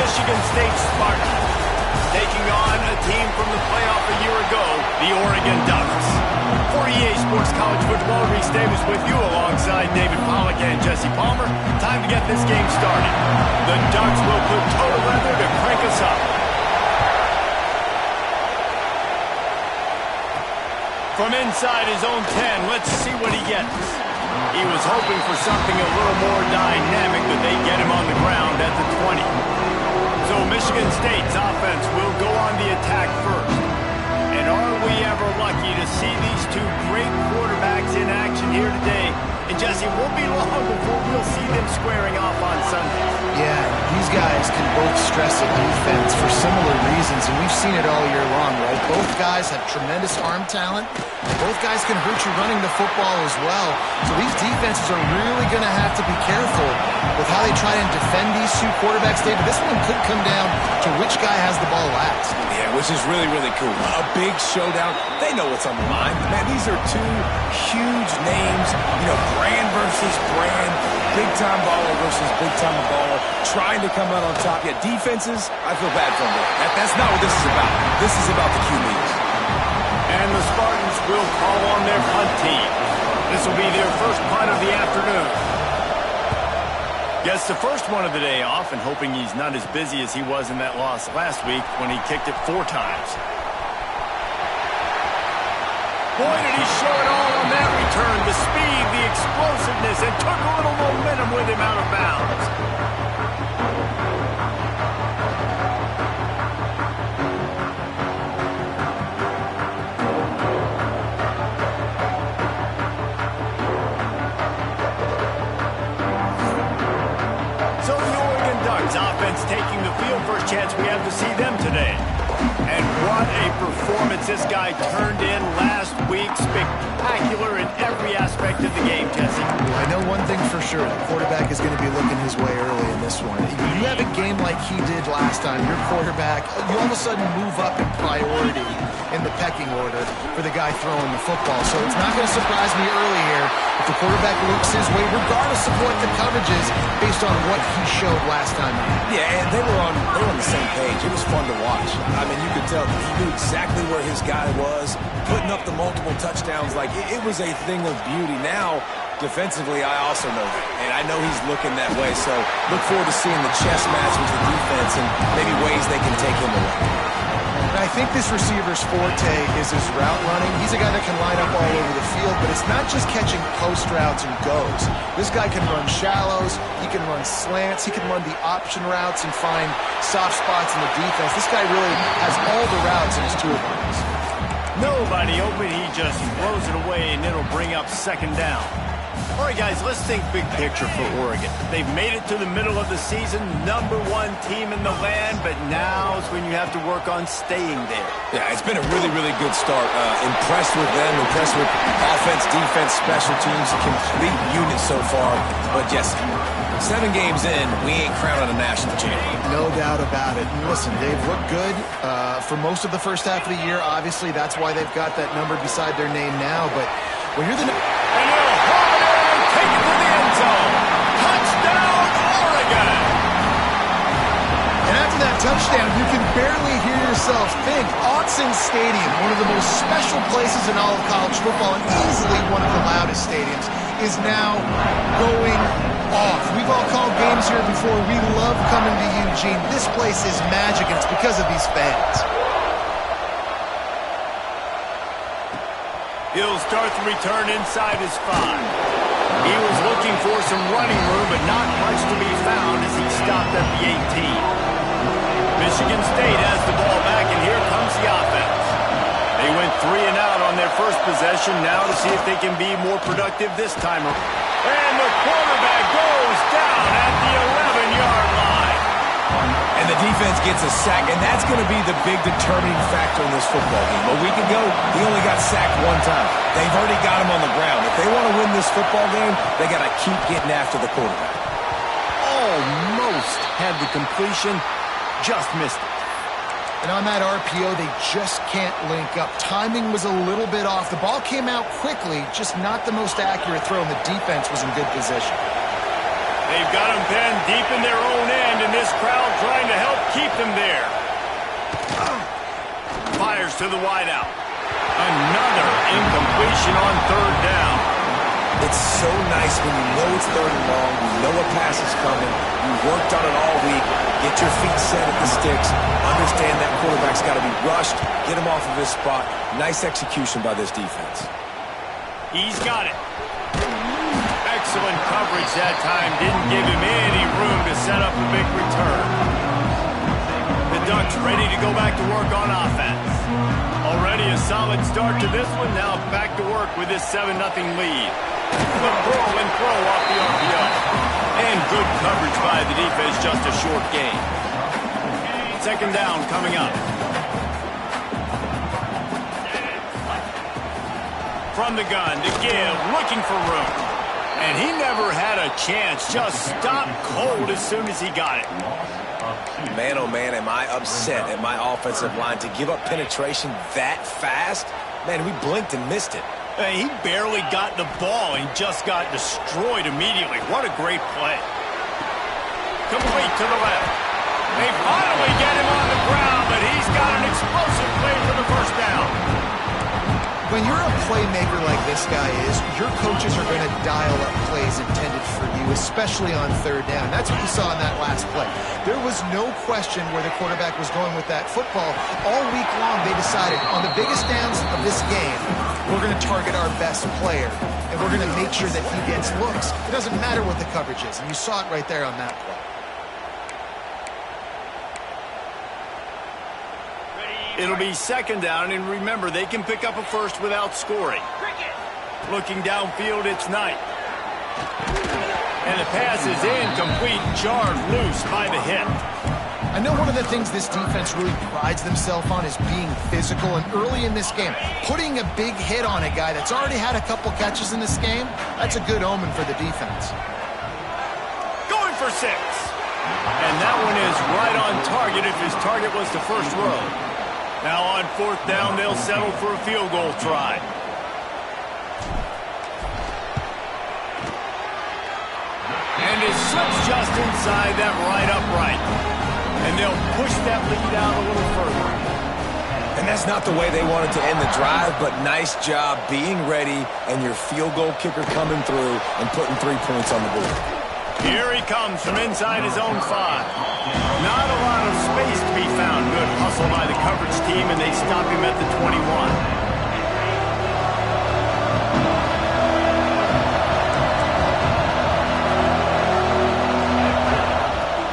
Michigan State Spartans taking on a team from the playoff a year ago, the Oregon Ducks. For EA Sports College Football, Reese Davis with you alongside David Pollack and Jesse Palmer. Time to get this game started. The Ducks will put total leather to crank us up. From inside his own 10, let's see what he gets. He was hoping for something a little more dynamic, but they get him on the ground at the 20. So Michigan State's offense will go on the attack first. And are we ever lucky to see these two great quarterbacks in action here today? And Jesse, won't be long before we'll see them squaring off on Sunday. Yeah, these guys can both stress a defense for similar reasons, and we've seen it all year long, right? Both guys have tremendous arm talent. Both guys can hurt you running the football as well. So these defenses are really going to have to be careful with how they try and defend these two quarterbacks, David. This one could come down to which guy has the ball last. Yeah, which is really, really cool. A big showdown. They know what's on the line. Man, these are two huge names. You know, brand versus brand. Big-time baller versus big-time baller. Trying to come out on top. Yeah, defenses, I feel bad for them. That's not what this is about. This is about the QBs. And the Spartans will call on their punt team. This will be their first punt of the afternoon. Gets the first one of the day off and hoping he's not as busy as he was in that loss last week when he kicked it 4 times. Boy, did he show it all on that return. The speed, the explosiveness, and took a little momentum with him out of bounds. So the Oregon Ducks offense taking the field. First chance we have to see them today. And what a performance this guy turned in last week. Spectacular in every aspect of the game, Jesse. Well, I know one thing for sure. The quarterback is going to be looking his way early in this one. If you have a game like he did last time, your quarterback, you all of a sudden move up in priority in the pecking order for the guy throwing the football. So it's not going to surprise me early here if the quarterback looks his way, regardless of what the coverage is, based on what he showed last time out. Yeah, and they were on the same page. It was fun to watch. I mean, you could tell he knew exactly where his guy was, putting up the multiple touchdowns. Like, it was a thing of beauty. Now, defensively, I also know that. And I know he's looking that way. So look forward to seeing the chess match with the defense and maybe ways they can take him away. And I think this receiver's forte is his route running. He's a guy that can line up all over the field, but it's not just catching post routes and goes. This guy can run shallows, he can run slants, he can run the option routes and find soft spots in the defense. This guy really has all the routes in his toolbox. Nobody open, he just throws it away, and it'll bring up second down. All right, guys, let's think big picture for Oregon. They've made it to the middle of the season, #1 team in the land, but now is when you have to work on staying there. Yeah, it's been a really, really good start. Impressed with them, impressed with offense, defense, special teams, complete unit so far. But yes, 7 games in, we ain't crowning a national champion. No doubt about it. And listen, they've looked good for most of the first half of the year. Obviously, that's why they've got that number beside their name now. But when you're the... Take it to the end zone. Touchdown, Oregon! And after that touchdown, you can barely hear yourself think. Autzen Stadium, one of the most special places in all of college football and easily one of the loudest stadiums, is now going off. We've all called games here before. We love coming to Eugene. This place is magic, and it's because of these fans. He'll start the return inside his 5. He was looking for some running room, but not much to be found as he stopped at the 18. Michigan State has the ball back, and here comes the offense. They went 3 and out on their first possession, now to see if they can be more productive this time. And the quarterback goes down at the 11-yard line. And the defense gets a sack, and that's going to be the big determining factor in this football game. A week ago, he only got sacked 1 time. They've already got him on the ground. If they want to win this football game, they got to keep getting after the quarterback. Almost had the completion, just missed it. And on that RPO, they just can't link up. Timing was a little bit off. The ball came out quickly, just not the most accurate throw, and the defense was in good position. They've got them pinned deep in their own end, and this crowd trying to help keep them there. Fires to the wideout. Another incompletion on third down. It's so nice when you know it's third and long, you know a pass is coming, you worked on it all week, get your feet set at the sticks, understand that quarterback's got to be rushed, get him off of his spot. Nice execution by this defense. He's got it. Excellent coverage that time. Didn't give him any room to set up a big return. The Ducks ready to go back to work on offense. Already a solid start to this one. Now back to work with this 7-0 lead. The throw and throw off the RPO. And good coverage by the defense. Just a short gain. Second down coming up. From the gun to give, looking for room. And he never had a chance. Just stopped cold as soon as he got it. Man, oh man, am I upset at my offensive line to give up penetration that fast? Man, we blinked and missed it. He barely got the ball and just got destroyed immediately. What a great play. Complete to the left. They finally get him on the ground, but he's got an explosive play for the first down. When you're a playmaker like this guy is, your coaches are going to dial up plays intended for you, especially on third down. That's what you saw in that last play. There was no question where the quarterback was going with that football. All week long, they decided on the biggest downs of this game, we're going to target our best player, and we're going to make sure that he gets looks. It doesn't matter what the coverage is, and you saw it right there on that play. It'll be second down, and remember, they can pick up a first without scoring. Looking downfield, it's Knight. And the pass is incomplete, jarred loose by the hit. I know one of the things this defense really prides themselves on is being physical, and early in this game, putting a big hit on a guy that's already had a couple catches in this game, that's a good omen for the defense. Going for 6. And that one is right on target if his target was the first row. Now on fourth down, they'll settle for a field goal try. And it slips just inside that right upright. And they'll push that lead out a little further. And that's not the way they wanted to end the drive, but nice job being ready and your field goal kicker coming through and putting 3 points on the board. Here he comes from inside his own 5. Not a lot of space to be found. Good hustle by the coverage team, and they stop him at the 21.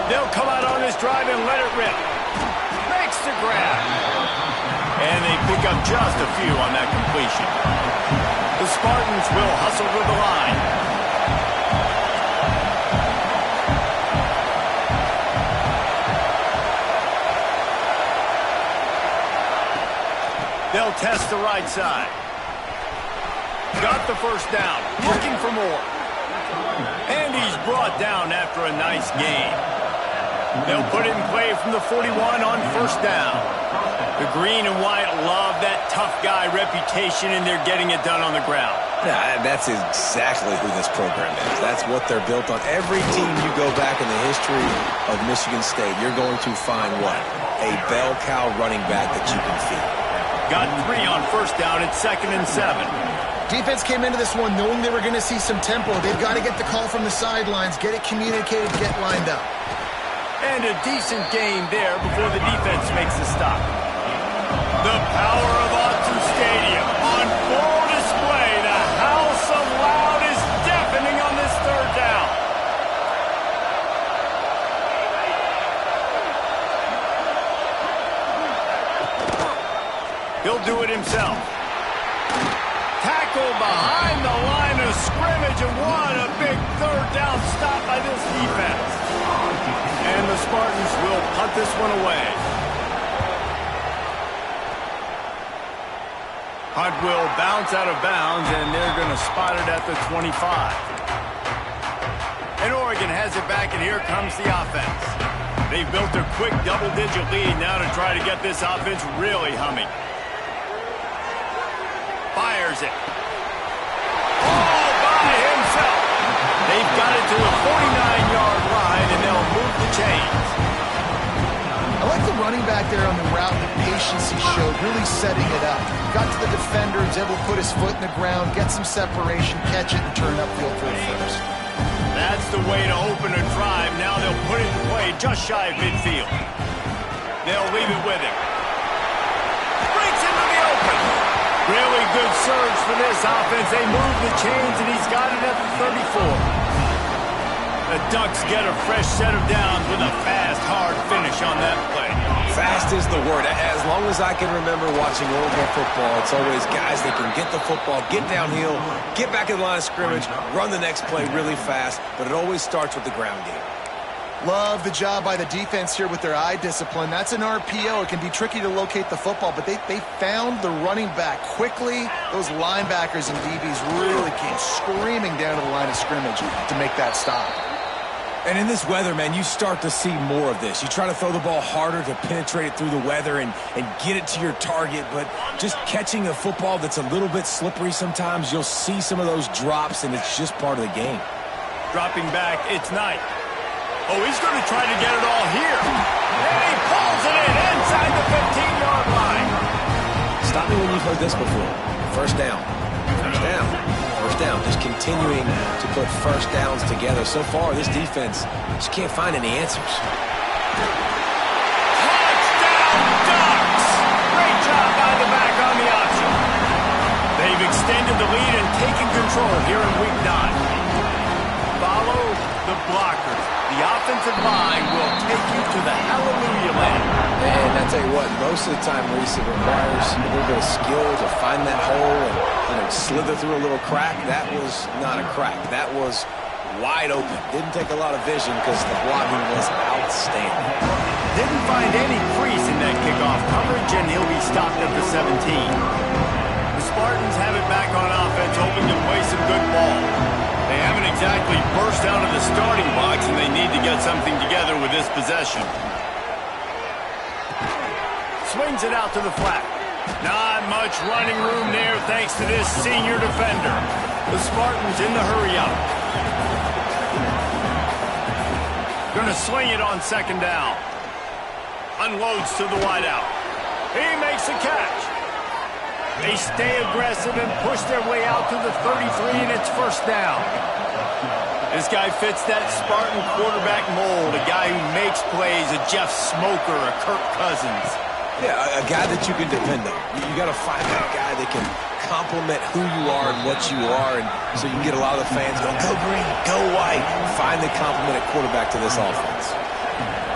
They'll come out on this drive and let it rip. Makes the grab. And they pick up just a few on that completion. The Spartans will hustle to the line. They'll test the right side. Got the first down. Looking for more. And he's brought down after a nice gain. They'll put it in play from the 41 on first down. The green and white love that tough guy reputation, and they're getting it done on the ground. Yeah, that's exactly who this program is. That's what they're built on. Every team you go back in the history of Michigan State, you're going to find what? A bell cow running back that you can feed. Got 3 on first down at 2nd and 7. Defense came into this one knowing they were going to see some tempo. They've got to get the call from the sidelines, get it communicated, get lined up. And a decent game there before the defense makes the stop. The power of Autzen Stadium on full display. The house of loud is deafening on this third down. He'll do it himself. Tackle behind the line of scrimmage, and what a big third down stop by this defense. And the Spartans will punt this one away. Hunt will bounce out of bounds, and they're going to spot it at the 25. And Oregon has it back, and here comes the offense. They've built a quick double-digit lead now to try to get this offense really humming. Fires it. All by himself. They They've got it to the 49-yard line, and they'll move the chains. I like the running back there on the route, the patience he showed, really setting it up. Got to the defender, was able to put his foot in the ground, get some separation, catch it, and turn upfield for a first. That's the way to open a drive. Now they'll put it in play just shy of midfield. They'll leave it with him. Breaks into the open. Really good surge for this offense. They move the chains, and he's got it at the 34. The Ducks get a fresh set of downs with a fast, hard finish on that play. Fast is the word. As long as I can remember watching Oregon football, it's always guys that can get the football, get downhill, get back in the line of scrimmage, run the next play really fast, but it always starts with the ground game. Love the job by the defense here with their eye discipline. That's an RPO. It can be tricky to locate the football, but they found the running back quickly. Those linebackers and DBs really came screaming down to the line of scrimmage to make that stop. And in this weather, man, you start to see more of this. You try to throw the ball harder to penetrate it through the weather and get it to your target, but just catching a football that's a little bit slippery sometimes, you'll see some of those drops, and it's just part of the game. Dropping back, it's Knight. Oh, he's going to try to get it all here. And he pulls it in inside the 15-yard line. Stop me when you've heard this before. First down. First down. First down. Just continuing to put first downs together. So far, this defense just can't find any answers. Touchdown, Ducks! Great job by the back on the option. They've extended the lead and taken control here in Week 9. Follow the blockers. The offensive line will take you to the hallelujah land. And I tell you what, most of the time, Reese, it requires a little bit of skill to find that hole and slither through a little crack. That was not a crack. That was wide open. Didn't take a lot of vision because the blocking was outstanding. Didn't find any crease in that kickoff coverage, and he'll be stopped at the 17. The Spartans have it back on offense, hoping to play some good ball. They haven't exactly burst out of the starting box, and they need to get something together with this possession. Swings it out to the flat. Not much running room there thanks to this senior defender. The Spartans in the hurry-up. Going to swing it on second down. Unloads to the wideout. He makes the catch. They stay aggressive and push their way out to the 33, and it's first down. This guy fits that Spartan quarterback mold, a guy who makes plays, a Jeff Smoker, a Kirk Cousins. Yeah, a guy that you can depend on. You got to find that guy that can complement who you are and what you are, and so you can get a lot of the fans going, go green, go white. Find the complement at quarterback to this offense.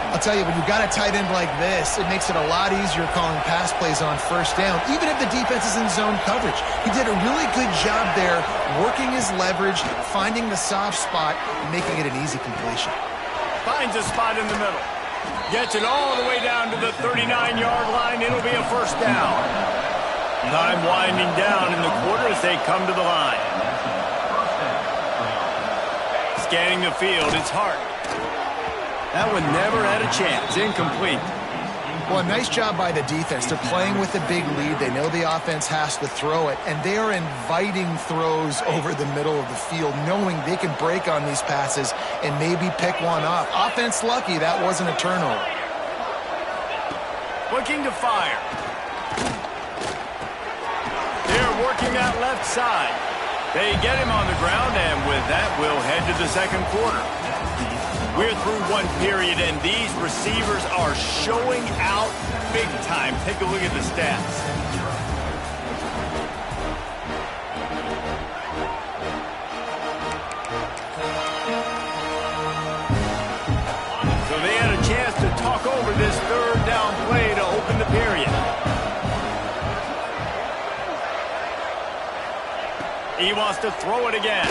I'll tell you, when you've got a tight end like this, it makes it a lot easier calling pass plays on first down, even if the defense is in zone coverage. He did a really good job there, working his leverage, finding the soft spot, and making it an easy completion. Finds a spot in the middle. Gets it all the way down to the 39-yard line. It'll be a first down. Time winding down in the quarter as they come to the line. Scanning the field, it's Hart. That one never had a chance. Incomplete. Well, a nice job by the defense. They're playing with a big lead. They know the offense has to throw it, and they are inviting throws over the middle of the field, knowing they can break on these passes and maybe pick one off. Offense lucky, that wasn't a turnover. Looking to fire. They're working that left side. They get him on the ground, and with that, we'll head to the second quarter. We're through one period, and these receivers are showing out big time. Take a look at the stats. So they had a chance to talk over this third down play to open the period. He wants to throw it again.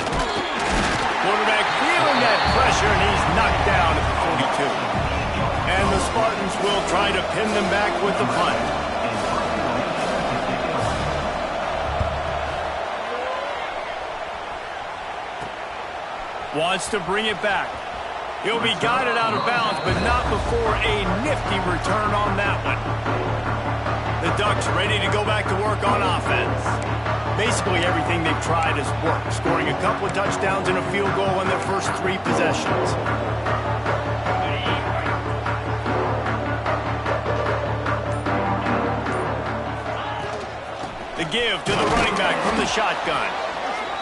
Quarterback feeling that pressure, and he's knocked down at the 42. And the Spartans will try to pin them back with the punt. Wants to bring it back. He'll be guided out of bounds, but not before a nifty return on that one. The Ducks ready to go back to work on offense. Basically everything they've tried has worked, scoring a couple of touchdowns and a field goal on their first 3 possessions. The give to the running back from the shotgun.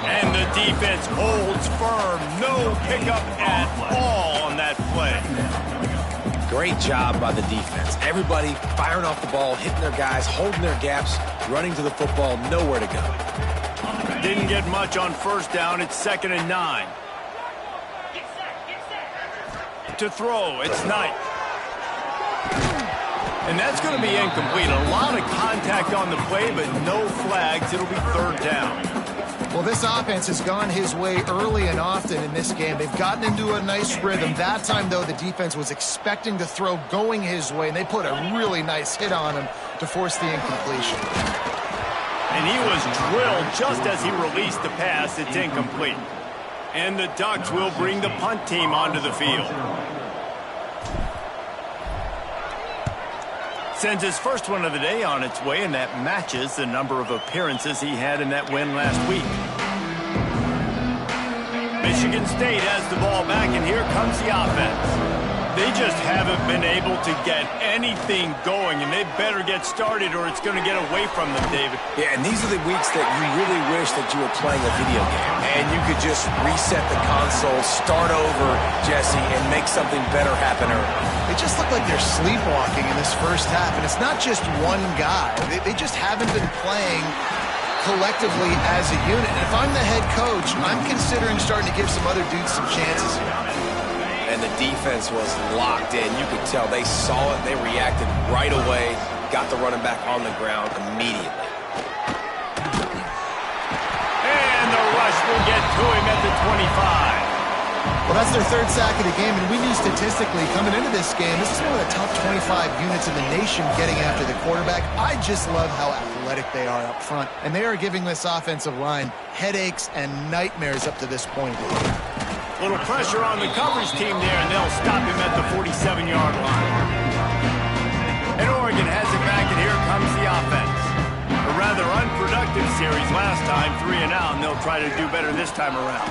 And the defense holds firm. No pickup at all on that play. Great job by the defense. Everybody firing off the ball, hitting their guys, holding their gaps, running to the football, nowhere to go. Didn't get much on first down. It's 2nd and 9. To throw, it's Knight. And that's going to be incomplete. A lot of contact on the play, but no flags. It'll be 3rd down. Well, this offense has gone his way early and often in this game. They've gotten into a nice rhythm. That time, though, the defense was expecting to throw going his way, and they put a really nice hit on him to force the incompletion. And he was drilled just as he released the pass. It's incomplete. And the Ducks will bring the punt team onto the field. Sends his first one of the day on its way, and that matches the number of appearances he had in that win last week. Michigan State has the ball back, and here comes the offense. They just haven't been able to get anything going, and they better get started or it's going to get away from them, David. Yeah, and these are the weeks that you really wish that you were playing a video game, and you could just reset the console, start over, Jesse, and make something better happen early. They just look like they're sleepwalking in this first half, and it's not just one guy. They just haven't been playing collectively as a unit. And if I'm the head coach, I'm considering starting to give some other dudes some chances here. And the defense was locked in. You could tell they saw it. They reacted right away, got the running back on the ground immediately. And the rush will get to him at the 25. Well, that's their 3rd sack of the game, and we knew statistically coming into this game, this is one of the top 25 units in the nation getting after the quarterback. I just love how athletic they are up front, and they are giving this offensive line headaches and nightmares up to this point. Little pressure on the coverage team there, and they'll stop him at the 47-yard line. And Oregon has it back, and here comes the offense. A rather unproductive series last time, 3 and out, and they'll try to do better this time around.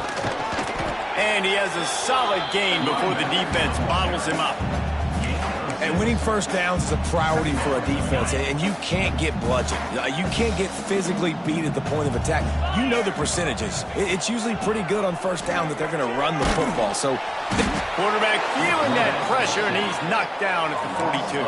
And he has a solid gain before the defense bottles him up. And winning first downs is a priority for a defense, and you can't get bludgeoned. You can't get physically beat at the point of attack. You know the percentages. It's usually pretty good on first down that they're going to run the football. So, quarterback feeling that pressure, and he's knocked down at the 42.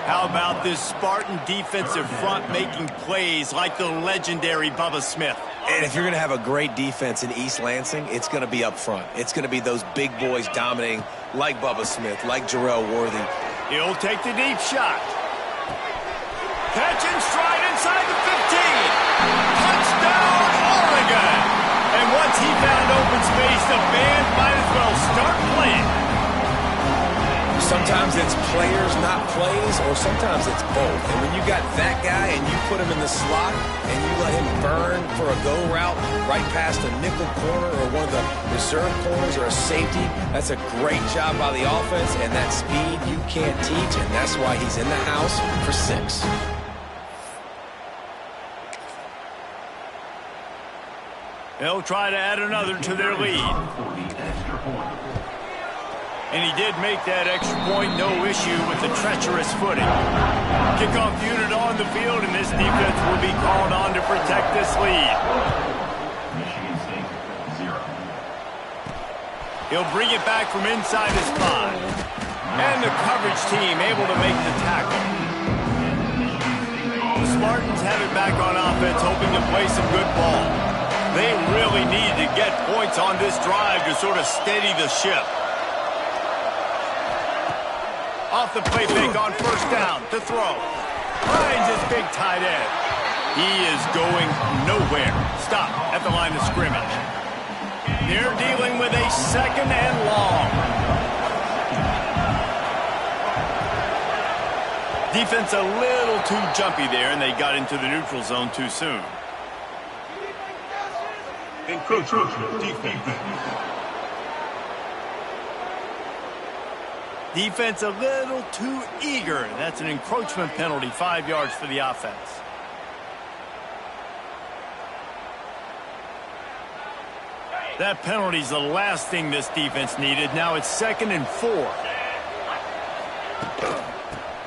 How about this Spartan defensive front making plays like the legendary Bubba Smith? And if you're going to have a great defense in East Lansing, it's going to be up front. It's going to be those big boys dominating like Bubba Smith, like Jarrell Worthy. He'll take the deep shot. Catch and stride inside the 15. Touchdown, Oregon. And once he found open space, the band might as well start playing. Sometimes it's players, not plays, or sometimes it's both. And when you got that guy and you put him in the slot and you let him burn for a go route right past a nickel corner or one of the reserve corners or a safety, that's a great job by the offense, and that speed you can't teach, and that's why he's in the house for 6. They'll try to add another to their lead. And he did make that extra point, no issue with the treacherous footing. Kickoff unit on the field, and this defense will be called on to protect this lead. He'll bring it back from inside his 5. And the coverage team able to make the tackle. The Spartans have it back on offense, hoping to play some good ball. They really need to get points on this drive to sort of steady the ship. Off the play fake on first down to throw. Finds his big tight end. He is going nowhere. Stop at the line of scrimmage. They're dealing with a 2nd and long. Defense a little too jumpy there, and they got into the neutral zone too soon. Encroachment defense. Defense a little too eager. That's an encroachment penalty, 5 yards for the offense. That penalty's the last thing this defense needed. Now it's 2nd and 4.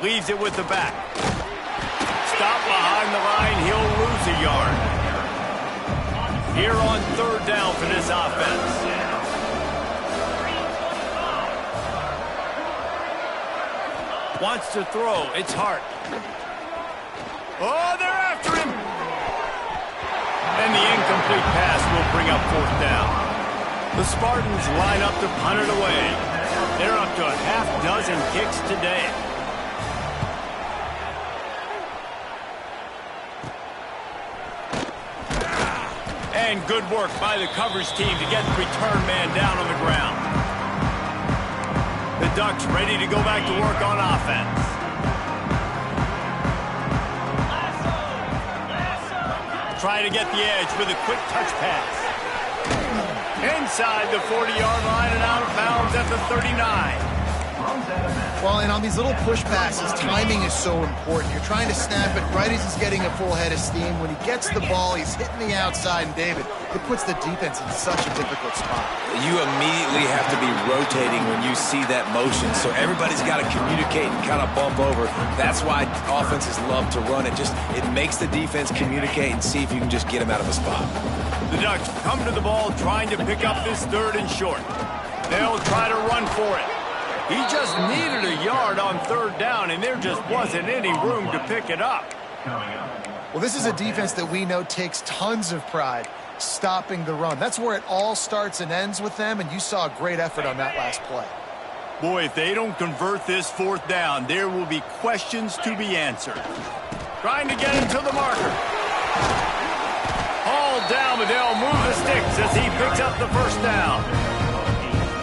Leaves it with the back. Stop behind the line. He'll lose a yard. Here on 3rd down for this offense. Wants to throw. It's Hart. Oh, they're after him. And the incomplete pass will bring up 4th down. The Spartans line up to punt it away. They're up to a half-dozen kicks today. And good work by the coverage team to get the return man down on the ground. The Ducks ready to go back to work on offense. Try to get the edge with a quick touch pass. Inside the 40-yard line and out of bounds at the 39. Well, and on these little push passes, timing is so important. You're trying to snap it right as he's getting a full head of steam. When he gets the ball, he's hitting the outside, and David, it puts the defense in such a difficult spot. You immediately have to be rotating when you see that motion, so everybody's got to communicate and kind of bump over. That's why offenses love to run it. It makes the defense communicate and see if you can just get him out of a spot. The Ducks come to the ball trying to pick up this 3rd and short. They'll try to run for it. He just needed a yard on 3rd down, and there just wasn't any room to pick it up. Well, this is a defense that we know takes tons of pride stopping the run. That's where it all starts and ends with them, and you saw a great effort on that last play. Boy, if they don't convert this 4th down, there will be questions to be answered. Trying to get into the marker. Hauled down, but they'll move the sticks as he picks up the 1st down.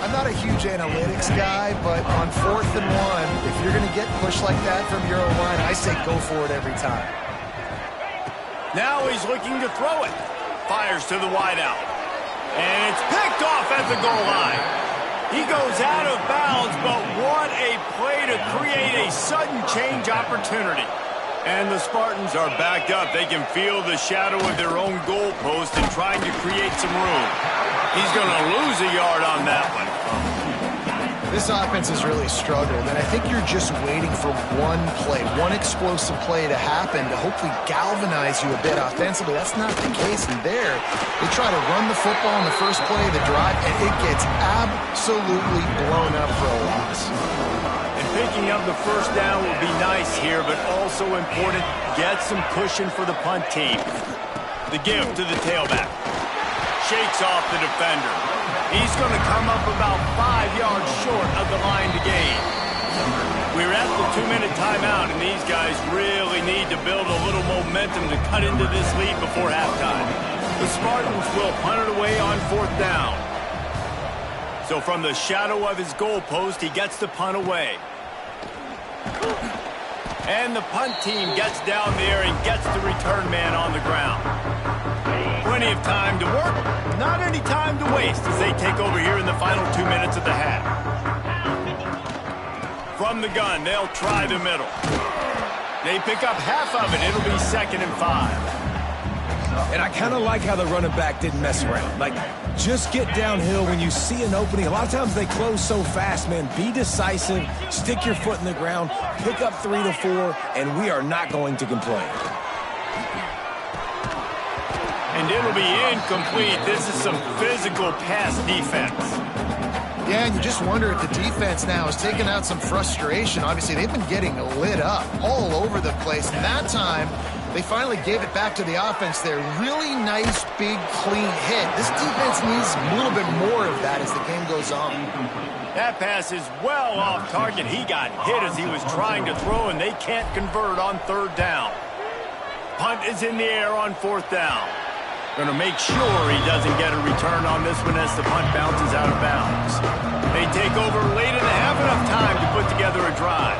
I'm not a huge analytics guy, but on 4th and 1, if you're going to get pushed like that from your own line, I say go for it every time. Now he's looking to throw it. Fires to the wideout. And it's picked off at the goal line. He goes out of bounds, but what a play to create a sudden change opportunity. And the Spartans are backed up. They can feel the shadow of their own goalpost and trying to create some room. He's going to lose a yard on that one. This offense has really struggled, and I think you're just waiting for one play, one explosive play to happen to hopefully galvanize you a bit offensively. That's not the case, and there, they try to run the football in the first play of the drive, and it gets absolutely blown up for a loss. And picking up the 1st down will be nice here, but also important, get some cushion for the punt team. The give to the tailback. Shakes off the defender. He's going to come up about 5 yards short of the line to gain. We're at the 2-minute timeout, and these guys really need to build a little momentum to cut into this lead before halftime. The Spartans will punt it away on 4th down. So from the shadow of his goalpost, he gets the punt away. And the punt team gets down there and gets the return man on the ground. Plenty of time to work, not any time to waste as they take over here in the final 2 minutes of the half. From the gun, they'll try the middle. They pick up half of it. It'll be 2nd and 5. And I kind of like how the running back didn't mess around. Like, just get downhill when you see an opening. A lot of times they close so fast, man. Be decisive, stick your foot in the ground, pick up 3 to 4, and we are not going to complain. And it'll be incomplete. This is some physical pass defense. Yeah, and you just wonder if the defense now is taking out some frustration. Obviously, they've been getting lit up all over the place. And that time, they finally gave it back to the offense there. Really nice, big, clean hit. This defense needs a little bit more of that as the game goes on. That pass is well off target. He got hit as he was trying to throw, and they can't convert on 3rd down. Punt is in the air on 4th down. Going to make sure he doesn't get a return on this one as the punt bounces out of bounds. They take over late and have enough time to put together a drive.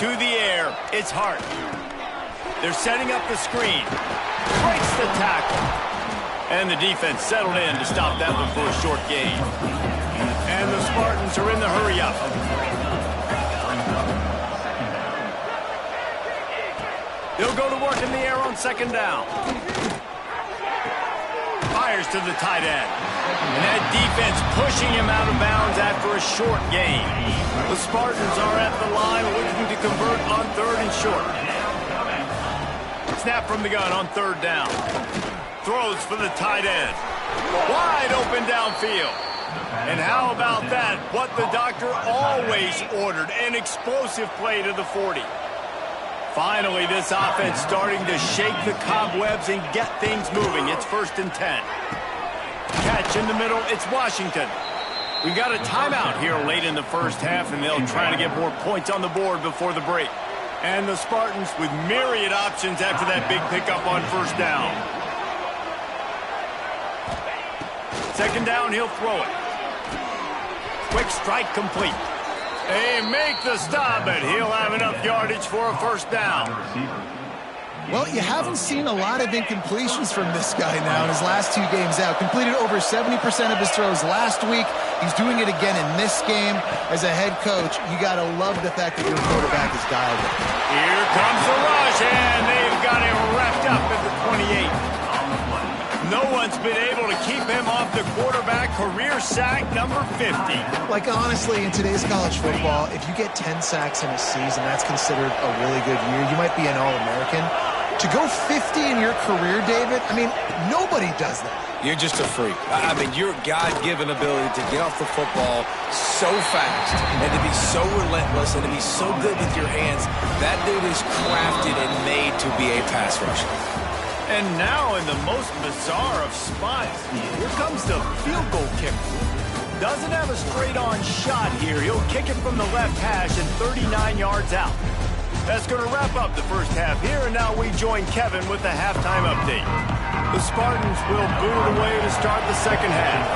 To the air, it's Hart. They're setting up the screen. Breaks the tackle. And the defense settled in to stop that one for a short gain. And the Spartans are in the hurry-up. They'll go to work in the air on 2nd down. fires to the tight end. And that defense pushing him out of bounds after a short gain. The Spartans are at the line looking to convert on 3rd and short. Snap from the gun on 3rd down. Throws for the tight end. Wide open downfield. And how about that? What the doctor always ordered, an explosive play to the 40. Finally, this offense starting to shake the cobwebs and get things moving. It's 1st and 10. Catch in the middle, it's Washington. We got a timeout here late in the first half, and they'll try to get more points on the board before the break. And the Spartans with myriad options after that big pickup on 1st down. 2nd down, he'll throw it. Quick strike complete. They make the stop, but he'll have enough yardage for a 1st down. Well, you haven't seen a lot of incompletions from this guy now in his last 2 games out. Completed over 70% of his throws last week. He's doing it again in this game. As a head coach, you got to love the fact that your quarterback is dialed in. Here comes the rush, and they've got him wrapped up at the 28. No one's been able to keep him off the quarterback. Career sack number 50. Like, honestly, in today's college football, if you get 10 sacks in a season, that's considered a really good year. You might be an All-American. To go 50 in your career, David, I mean, nobody does that. You're just a freak. I mean, your God-given ability to get off the football so fast and to be so relentless and to be so good with your hands, that dude is crafted and made to be a pass rusher. And now in the most bizarre of spots, here comes the field goal kicker. Doesn't have a straight-on shot here. He'll kick it from the left hash and 39 yards out. That's going to wrap up the first half here, and now we join Kevin with the halftime update. The Spartans will boot it away to start the second half.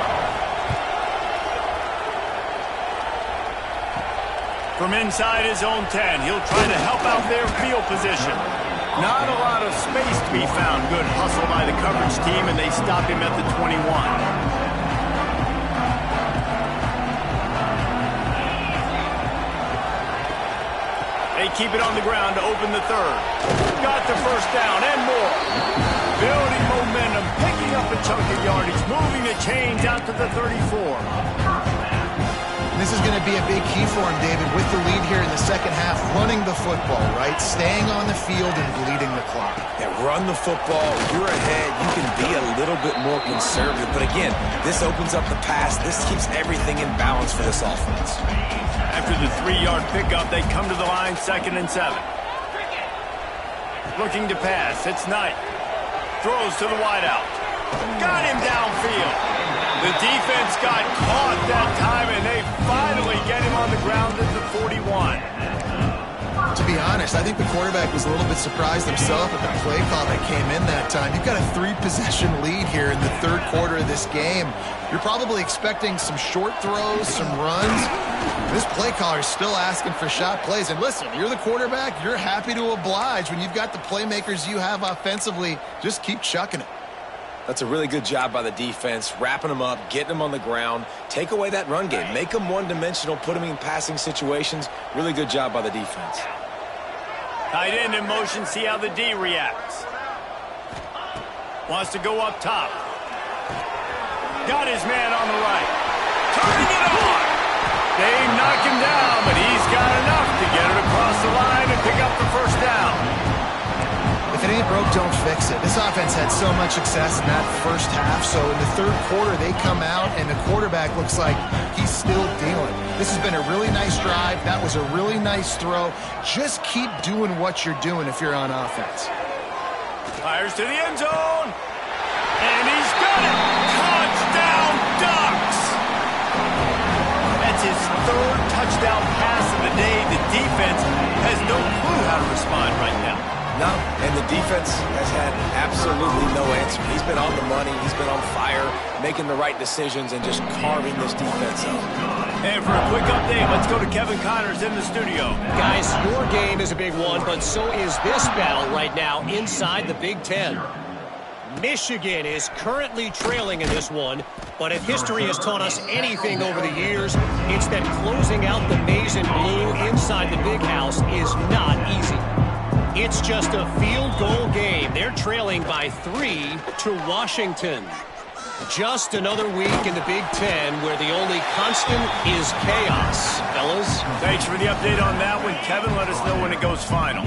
From inside his own 10, he'll try to help out their field position. Not a lot of space to be found. Good hustle by the coverage team, and they stop him at the 21. They keep it on the ground to open the 3rd. Got the 1st down and more. Building momentum, picking up a chunk of yardage, moving the chains out to the 34. This is going to be a big key for him, David, with the lead here in the second half, running the football, right? Staying on the field and bleeding the clock. Yeah, run the football. You're ahead. You can be a little bit more conservative. But again, this opens up the pass. This keeps everything in balance for this offense. After the 3-yard pickup, they come to the line 2nd and 7. Looking to pass. It's Knight. Throws to the wideout. Got him downfield. The defense got caught that time, and they finally get him on the ground at the 41. To be honest, I think the quarterback was a little bit surprised himself at the play call that came in that time. You've got a 3-possession lead here in the 3rd quarter of this game. You're probably expecting some short throws, some runs. This play caller is still asking for shot plays. And listen, you're the quarterback. You're happy to oblige. When you've got the playmakers you have offensively, just keep chucking it. That's a really good job by the defense, wrapping them up, getting them on the ground. Take away that run game. Make them one-dimensional, put them in passing situations. Really good job by the defense. Tight end in motion, see how the D reacts. Wants to go up top. Got his man on the right. Turning it on. They knock him down, but he's got enough to get it across the line and pick up the 1st down. If it ain't broke, don't fix it. This offense had so much success in that first half, so in the 3rd quarter, they come out, and the quarterback looks like he's still dealing. This has been a really nice drive. That was a really nice throw. Just keep doing what you're doing if you're on offense. Fires to the end zone, and he's got it. Touchdown, Ducks! That's his 3rd touchdown pass of the day. The defense has no clue how to respond right now. No, and the defense has had absolutely no answer. He's been on the money. He's been on fire, making the right decisions, and just carving this defense up. And for a quick update, let's go to Kevin Connors in the studio. Guys, your game is a big one, but so is this battle right now inside the Big Ten. Michigan is currently trailing in this one, but if history has taught us anything over the years, it's that closing out the maize and blue inside the Big House is not easy. It's just a field goal game. They're trailing by 3 to Washington. Just another week in the Big Ten where the only constant is chaos. Fellas? Thanks for the update on that one, Kevin. Let us know when it goes final.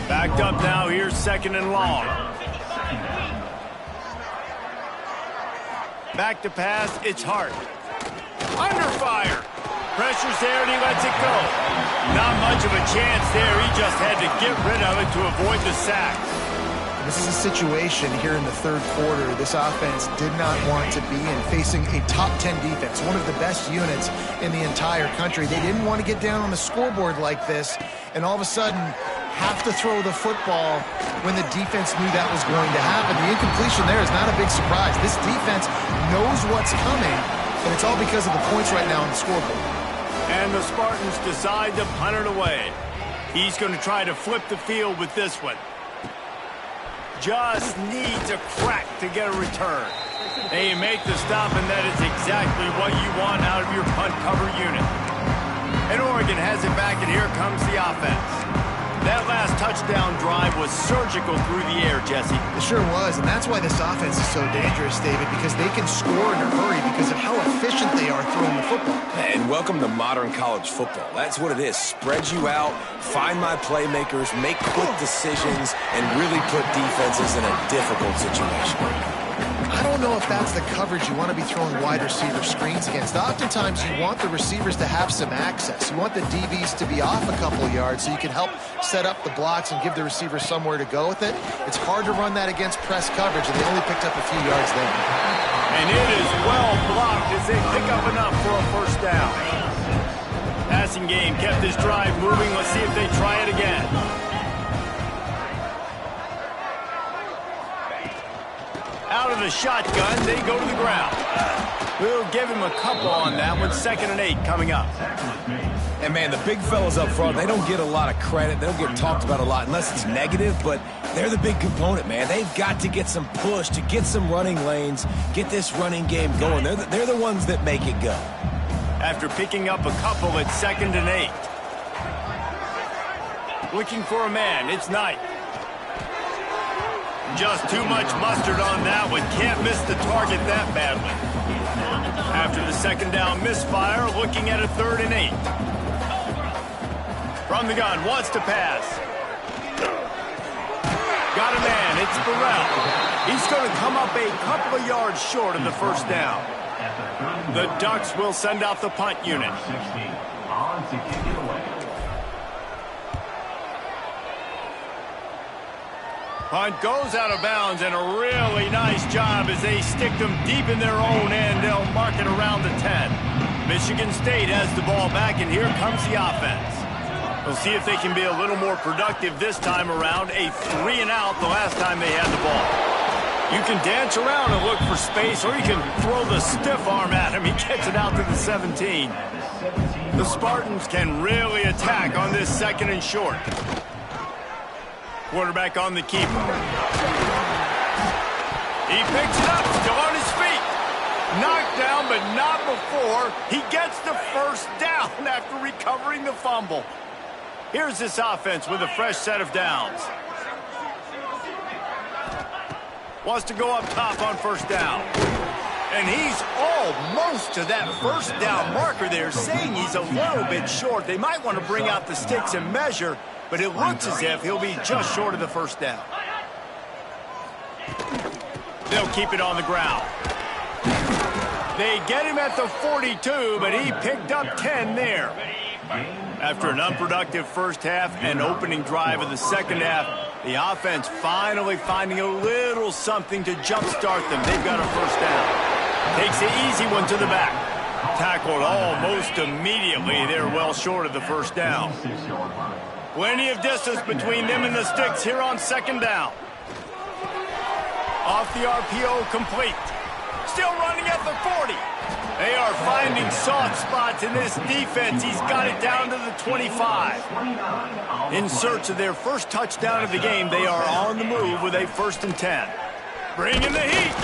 Backed up now. Here's 2nd and long. Back to pass. It's Hart. Under fire. Pressure's there and he lets it go. Not much of a chance there. He just had to get rid of it to avoid the sack. This is a situation here in the 3rd quarter this offense did not want to be in, facing a top 10 defense, one of the best units in the entire country. They didn't want to get down on the scoreboard like this and all of a sudden have to throw the football when the defense knew that was going to happen. The incompletion there is not a big surprise. This defense knows what's coming, and it's all because of the points right now on the scoreboard. And the Spartans decide to punt it away. He's going to try to flip the field with this one. Just needs a crack to get a return. And you make the stop, and that is exactly what you want out of your punt cover unit. And Oregon has it back, and here comes the offense. That last touchdown drive was surgical through the air, Jesse. It sure was, and that's why this offense is so dangerous, David, because they can score in a hurry because of how efficient they are throwing the football. And welcome to modern college football. That's what it is. Spread you out, find my playmakers, make quick decisions, and really put defenses in a difficult situation. I don't know if that's the coverage you want to be throwing wide receiver screens against. Oftentimes, you want the receivers to have some access. You want the DBs to be off a couple of yards so you can help set up the blocks and give the receiver somewhere to go with it. It's hard to run that against press coverage, and they only picked up a few yards there. And it is well blocked as they pick up enough for a 1st down. Passing game kept this drive moving. Let's see if they try it again. Out of the shotgun, they go to the ground. We'll give him a couple on that one. 2nd and 8 coming up. And, man, the big fellas up front, they don't get a lot of credit. They don't get talked about a lot unless it's negative, but they're the big component, man. They've got to get some push, to get some running lanes, get this running game going. They're the ones that make it go. After picking up a couple, it's 2nd and 8. Looking for a man. It's Knight. Just too much mustard on that one. Can't miss the target that badly. After the 2nd down misfire, looking at a 3rd and 8. From the gun, wants to pass. Got a man, it's Burrell. He's going to come up a couple of yards short of the 1st down. The Ducks will send out the punt unit. Punt goes out of bounds, and a really nice job as they stick them deep in their own end. They'll mark it around the 10. Michigan State has the ball back, and here comes the offense. We'll see if they can be a little more productive this time around. A 3 and out the last time they had the ball. You can dance around and look for space, or you can throw the stiff arm at him. He gets it out to the 17. The Spartans can really attack on this 2nd and short. Quarterback on the keeper. He picks it up, still on his feet. Knocked down, but not before he gets the 1st down after recovering the fumble. Here's this offense with a fresh set of downs. Wants to go up top on 1st down. And he's almost to that 1st down marker there, saying he's a little bit short. They might want to bring out the sticks and measure, but it looks as if he'll be just short of the 1st down. They'll keep it on the ground. They get him at the 42, but he picked up 10 there. After an unproductive 1st half and opening drive of the 2nd half, the offense finally finding a little something to jumpstart them. They've got a 1st down. Takes the easy one to the back. Tackled almost immediately. They're well short of the 1st down. Plenty of distance between them and the sticks here on 2nd down. Off the RPO, complete. Still running at the 40. They are finding soft spots in this defense. He's got it down to the 25. In search of their 1st touchdown of the game, they are on the move with a 1st and 10. Bringing the heat.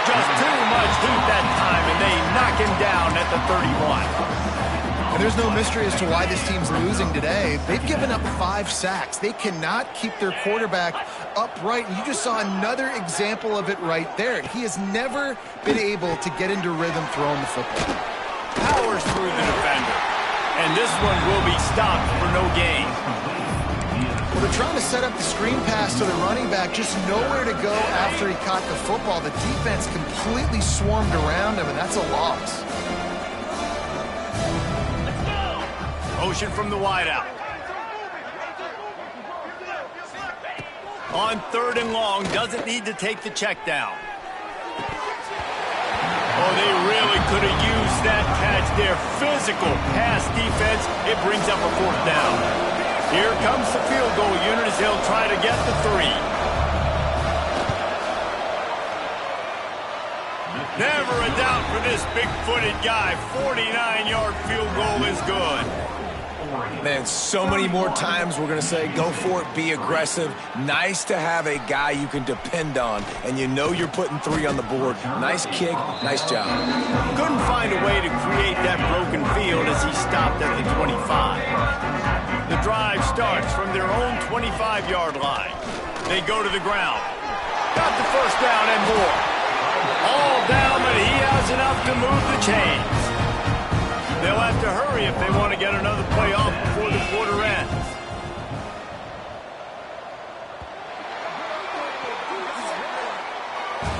Just too much heat that time, and they knock him down at the 31. And there's no mystery as to why this team's losing today. They've given up 5 sacks. They cannot keep their quarterback upright. And you just saw another example of it right there. He has never been able to get into rhythm throwing the football. Powers through the defender. And this one will be stopped for no gain. Well, they're trying to set up the screen pass to the running back, just nowhere to go after he caught the football. The defense completely swarmed around him, and that's a loss. Motion from the wideout. On 3rd and long, doesn't need to take the check down. Oh, they really could have used that catch there. Physical pass defense. It brings up a 4th down. Here comes the field goal unit as they'll try to get the 3. Never a doubt for this big-footed guy. 49-yard field goal is good. Man, so many more times we're going to say, go for it, be aggressive. Nice to have a guy you can depend on, and you know you're putting 3 on the board. Nice kick, nice job. Couldn't find a way to create that broken field as he stopped at the 25. The drive starts from their own 25-yard line. They go to the ground. Got the 1st down and more. All down, but he has enough to move the chains. They'll have to hurry if they want to get another play off before the quarter ends.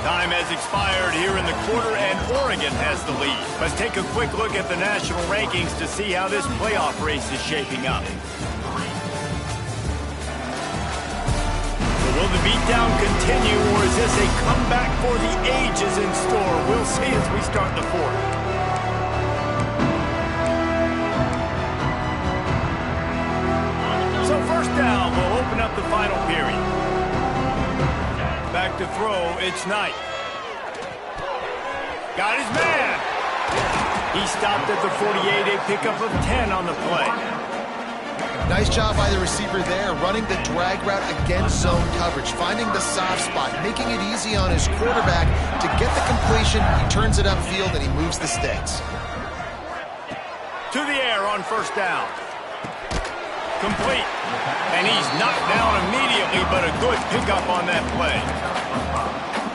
Time has expired here in the quarter, and Oregon has the lead. Let's take a quick look at the national rankings to see how this playoff race is shaping up. So will the beatdown continue, or is this a comeback for the ages in store? We'll see as we start the 4th. So 1st down will open up the final period. Back to throw, it's Knight. Got his man. He stopped at the 48, a pickup of 10 on the play. Nice job by the receiver there, running the drag route against zone coverage, finding the soft spot, making it easy on his quarterback to get the completion. He turns it upfield and he moves the sticks. To the air on 1st down. Complete. And he's knocked down immediately, but a good pickup on that play.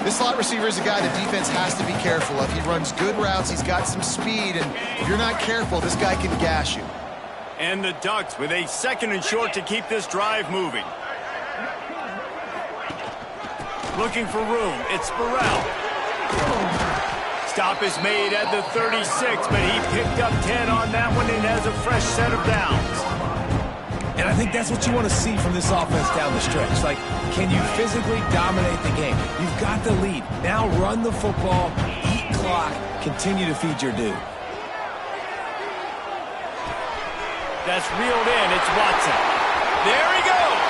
This slot receiver is a guy the defense has to be careful of. He runs good routes, he's got some speed, and if you're not careful, this guy can gash you. And the Ducks with a 2nd and short to keep this drive moving. Looking for room, it's Burrell. Stop is made at the 36, but he picked up 10 on that one and has a fresh set of downs. And I think that's what you want to see from this offense down the stretch. Like, can you physically dominate the game? You've got the lead. Now run the football, eat clock, continue to feed your dude. That's reeled in. It's Watson. There he goes.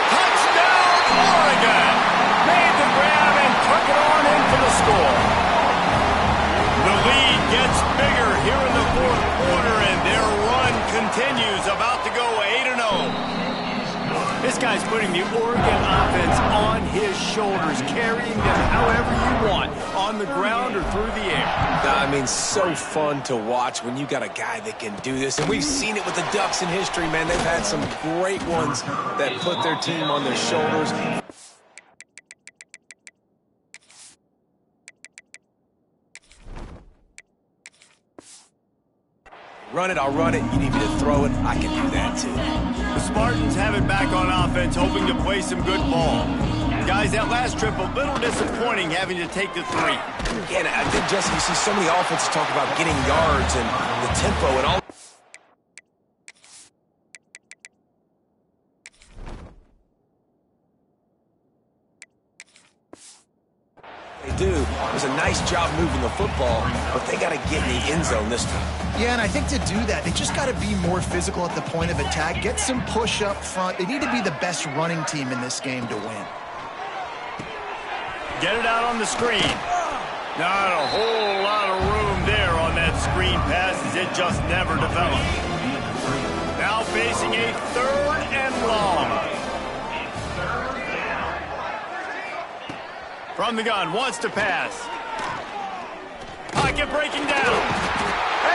Touchdown, Oregon. Made the grab and took it on in for the score. The lead gets bigger here in the 4th quarter, and their run continues, about to go 8-0. This guy's putting the Oregon offense on his shoulders, carrying them however you want, on the ground or through the air. I mean, so fun to watch when you got a guy that can do this. And we've seen it with the Ducks in history, man. They've had some great ones that put their team on their shoulders. Run it, I'll run it. You need me to throw it, I can do that too. The Spartans have it back on offense, hoping to play some good ball. Guys, that last trip, a little disappointing having to take the 3. Yeah, and I think, Jesse, you see so many offenses talk about getting yards and the tempo and all. They do. It was a nice job moving the football, but they got to get in the end zone this time. Yeah, and I think to do that, they just got to be more physical at the point of attack, get some push up front. They need to be the best running team in this game to win. Get it out on the screen. Not a whole lot of room there on that screen pass, as it just never developed. Now facing a 3rd and long. From the gun, wants to pass. Pocket breaking down.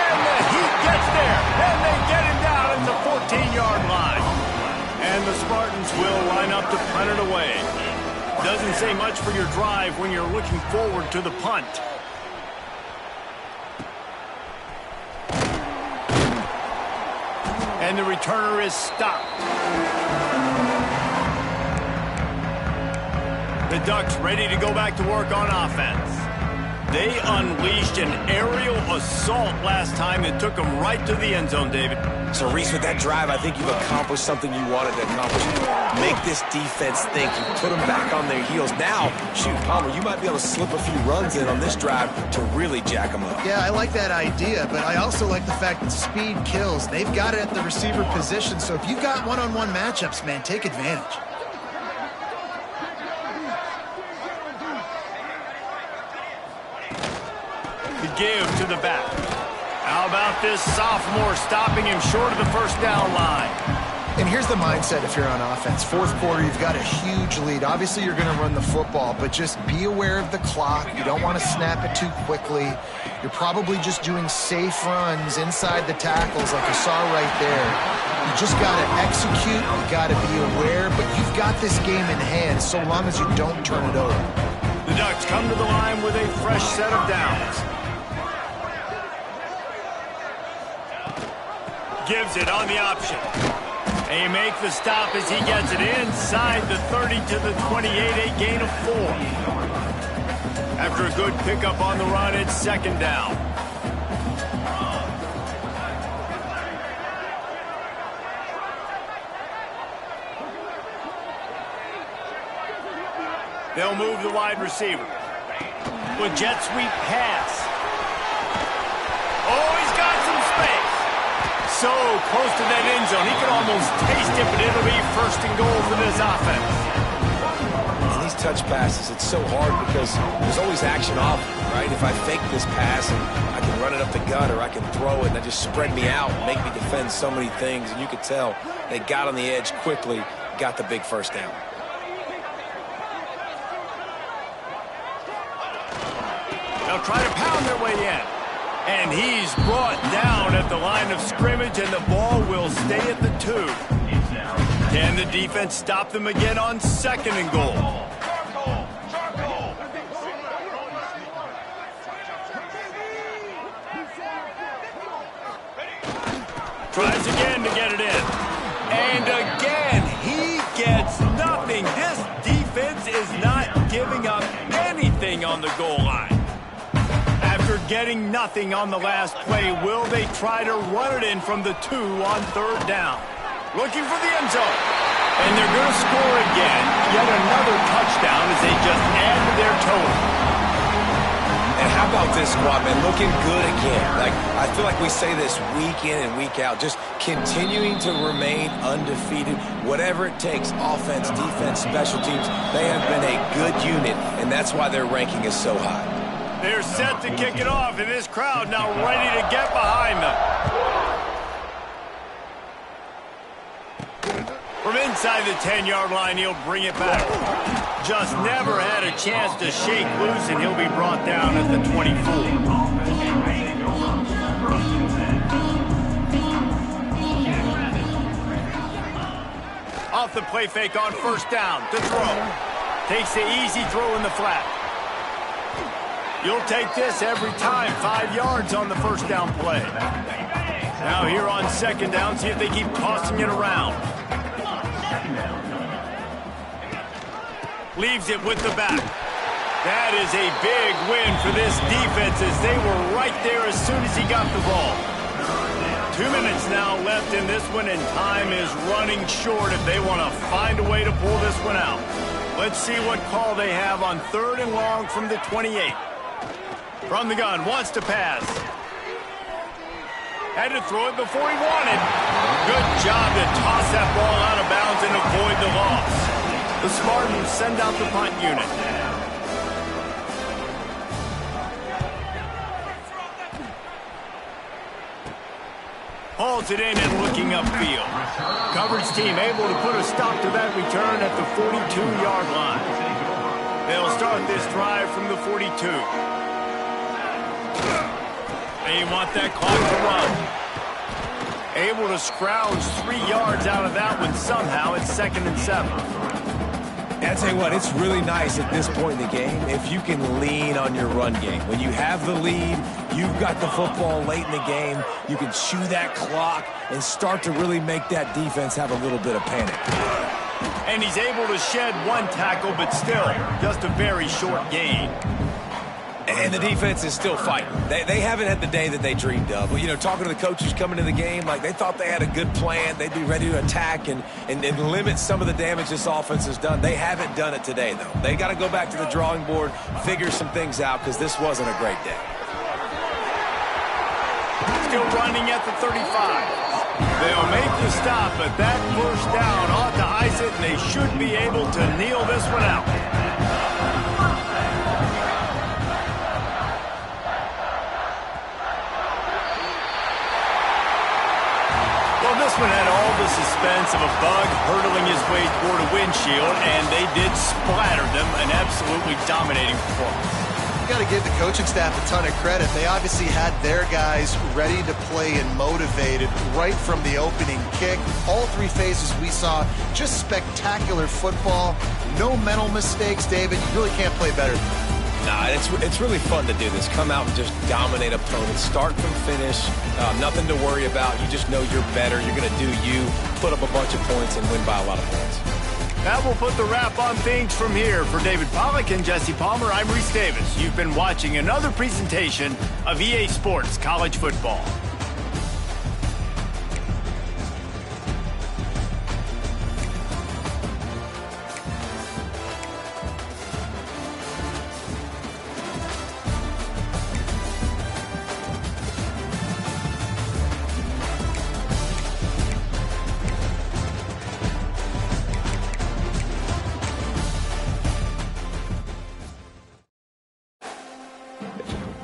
And the Heat gets there. And they get him down at the 14-yard line. And the Spartans will line up to punt it away. Doesn't say much for your drive when you're looking forward to the punt. And the returner is stopped. The Ducks ready to go back to work on offense. They unleashed an aerial assault last time that took them right to the end zone, David. So, Reese, with that drive, I think you've accomplished something you wanted to accomplish. Make this defense think. You put them back on their heels. Now, shoot, Palmer, you might be able to slip a few runs in on this drive to really jack them up. Yeah, I like that idea, but I also like the fact that speed kills. They've got it at the receiver position, so if you've got one-on-one matchups, man, take advantage. The give to the back. How about this sophomore stopping him short of the first down line? And here's the mindset if you're on offense. Fourth quarter, you've got a huge lead. Obviously, you're going to run the football, but just be aware of the clock. You don't want to snap it too quickly. You're probably just doing safe runs inside the tackles like you saw right there. You just got to execute. You got to be aware, but you've got this game in hand so long as you don't turn it over. The Ducks come to the line with a fresh set of downs. Gives it on the option. They make the stop as he gets it inside the 30 to the 28, a gain of 4. After a good pickup on the run, it's second down. They'll move the wide receiver. With jet sweep pass. Oh, he's got some space. So close to that end zone. He can almost taste it, but it'll be first and goal for this offense. And these touch passes, it's so hard because there's always action off, right? If I fake this pass and I can run it up the gut or I can throw it and that just spread me out and make me defend so many things. And you could tell they got on the edge quickly, got the big first down. They'll try to pound their way in. And he's brought down at the line of scrimmage, and the ball will stay at the 2. Can the defense stop them again on second and goal? Tries again to get it in. And again, he gets nothing. This defense is not giving up anything on the goal line. After getting nothing on the last play, will they try to run it in from the 2 on third down? Looking for the end zone. And they're going to score again. Yet another touchdown as they just add to their total. And how about this squad, man? Looking good again. Like, I feel like we say this week in and week out. Just continuing to remain undefeated. Whatever it takes, offense, defense, special teams, they have been a good unit, and that's why their ranking is so high. They're set to kick it off, and this crowd now ready to get behind them. From inside the 10-yard line, he'll bring it back. Just never had a chance to shake loose, and he'll be brought down at the 24. Off the play fake on first down to throw. Takes the easy throw in the flat. You'll take this every time. 5 yards on the first down play. Now here on second down, see if they keep tossing it around. Leaves it with the back. That is a big win for this defense as they were right there as soon as he got the ball. 2 minutes now left in this one, and time is running short if they want to find a way to pull this one out. Let's see what call they have on third and long from the 28. From the gun, wants to pass. Had to throw it before he wanted. Good job to toss that ball out of bounds and avoid the loss. The Spartans send out the punt unit. Hauls it in and looking upfield. Coverage team able to put a stop to that return at the 42-yard line. They'll start this drive from the 42. They want that clock to run. Able to scrounge 3 yards out of that one somehow. It's 2nd and 7. And I tell you what, it's really nice at this point in the game if you can lean on your run game. When you have the lead, you've got the football late in the game, you can chew that clock and start to really make that defense have a little bit of panic. And he's able to shed 1 tackle, but still, just a very short gain. And the defense is still fighting. They haven't had the day that they dreamed of. But, you know, talking to the coaches coming into the game, like they thought they had a good plan. They'd be ready to attack and limit some of the damage this offense has done. They haven't done it today, though. They got to go back to the drawing board, figure some things out, because this wasn't a great day. Still running at the 35. They'll make the stop, but that first down ought to ice it, and they should be able to kneel this one out. This one had all the suspense of a bug hurtling his way toward a windshield, and they did splatter them, an absolutely dominating performance. You got to give the coaching staff a ton of credit. They obviously had their guys ready to play and motivated right from the opening kick. All 3 phases we saw, just spectacular football. No mental mistakes, David. You really can't play better than that. Nah, it's really fun to do this. Come out and just dominate opponents, start from finish. Nothing to worry about. You just know you're better. You're going to do you, put up a bunch of points, and win by a lot of points. That will put the wrap on things from here. For David Pollack and Jesse Palmer, I'm Reese Davis. You've been watching another presentation of EA Sports College Football.